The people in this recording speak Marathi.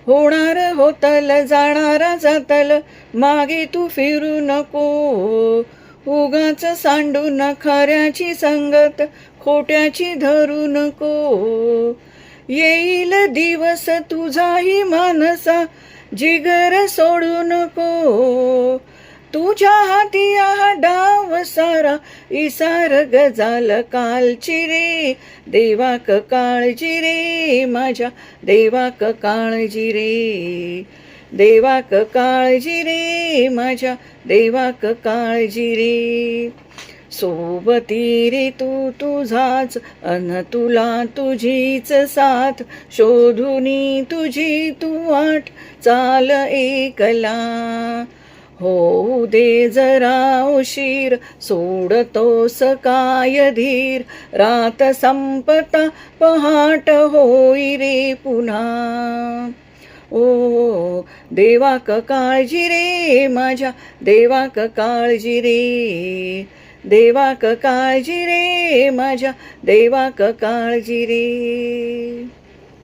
होणार होतल जाणारा जातल, मागे तू फिरू नको. उगाच सांडून खऱ्याची संगत, खोट्याची धरू नको. येईल दिवस तुझाही मानसा, जिगर सोडू नको. तुझ्या हाती हा डाव सारा, इसार गजाल कालची रे. देवाक काळजी रे, माझ्या देवाक काळजी रे. देवाक काळजी रे, माझ्या देवाक काळजी रे. सोबती रे तू तुझाच, अन तुला तुझीच साथ. शोधुनी तुझी तू वाट, चाल एकला. होऊ दे जरा उशीर, सोडतोस काय धीर. रात संपता पहाट होई रे पुन्हा. ओ देवाक काळजी रे, माझ्या देवाक काळजी रे. देवाक काळजी रे, माझ्या देवाक काळजी रे.